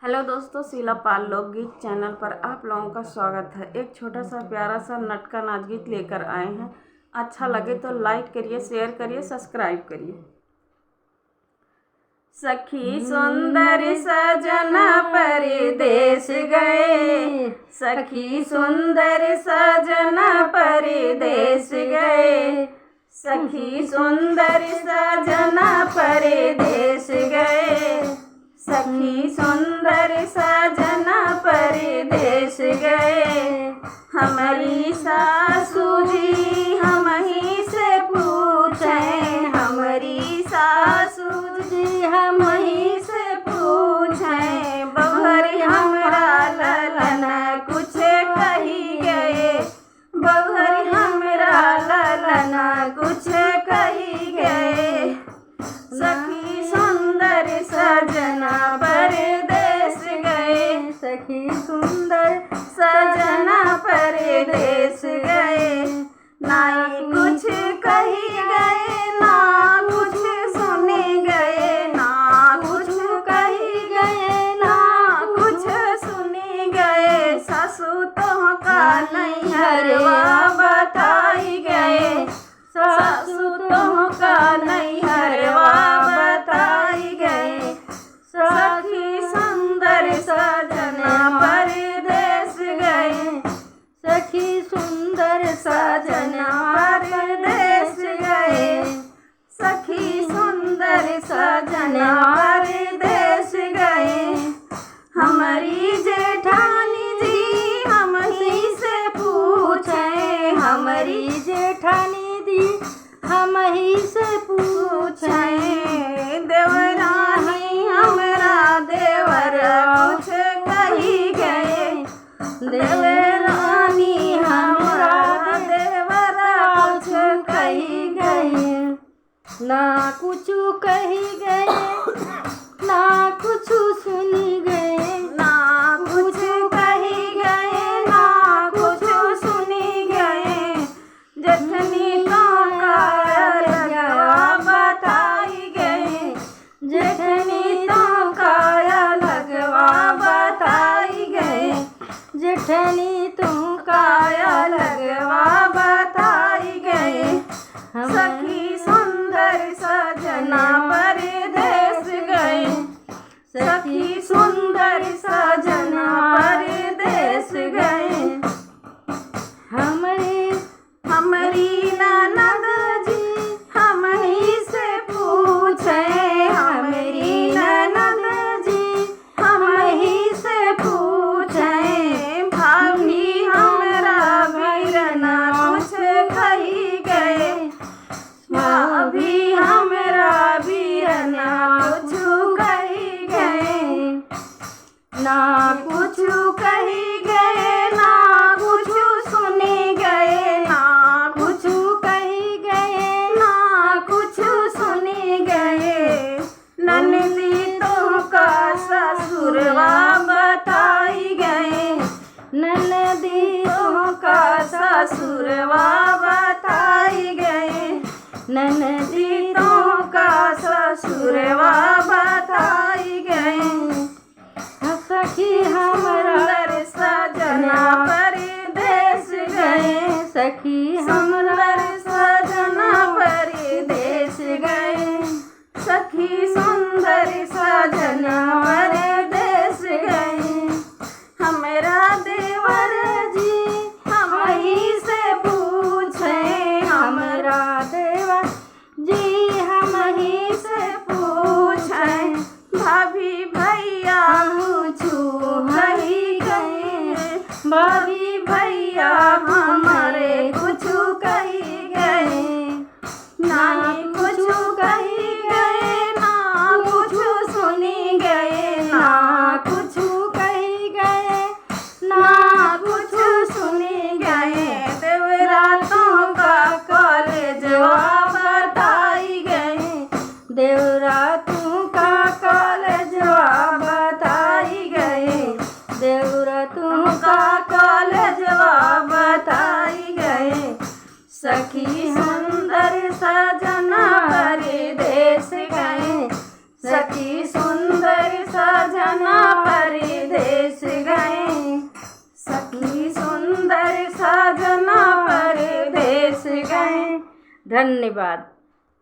Hello दोस्तों, शीला पाल लोकगीत channel पर आप लोगों का स्वागत है। एक छोटा सा प्यारा सा नटका नाच गीत लेकर आए हैं। अच्छा लगे तो लाइक करिए, शेयर करिए, सब्सक्राइब करिए। सखी सुंदर सजना परदेस गए, सखी सुंदर सजना परदेस गए, सखी सुंदर सजना परदेस गए, सखी सुंदर सजना परदेस गए। हमारी सासू जी हमही से पूछें, हमारी सासू जी हमही से पूछें, बहरी हमरा ललन कुछ कही गए, बहरी हमरा ललन कुछ कही गए। सखी सुंदर सजना परदेस गए, सखी सुंदर सजना परदेस गए। ना कुछ कही गए, ना कुछ सुने गए, ना कुछ कही गए, ना कुछ सुने गए। सासू तो का नैहरवा बताई गए, सासू तो का नैहरवा बताई गए। सखी सुंदर सजना परदेस गए, सखी सुंदर सजना परदेस गए, सखी सुंदर सजना परदेस गए। हमारी जेठानी जी हमही से पूछें, हमारी जेठानी दी हमही से पूछें, देवरानी हमरा देवर कुछ कही गए, देवरानी हमरा देवर कुछ कही गए। ना कुछ कही गए, ना कुछ सुनी गए, ना कुछ कही गए, ना कुछ सुनी गए। जेठनी तो का लगवा बताई गए, जेठनी तो का लगवा बताई गए, जेठनी तुम काया लगवा बताई गए। सखी सुंदर सजना परदेस गए, सखी सुंदर सजना परदेस गए। हमारी ननद जी हमही से पूछें, हमारी ननद जी हमही से पूछें, भाभी हमरा बीरना कुछ कही गए, भाभी हमरा बीरना कुछ कही गए। ना कुछ कही गए, ना कुछ सुने गए, ना कुछ कही गए, ना कुछ सुने गए। ननदी तो का ससुरवा बताई गए, ननदी तो का ससुरवा बताई गए, ननदी तो का ससुरवा बताई गए। सखी हमरा सजना परदेस गए, सखी हमरा सजना परदेस गए, सखी सुंदर सजना परदेस गए। हमरा देवर जी हमही से पूछें, हमरा देवर जी हमही से पूछें, धन्यवाद।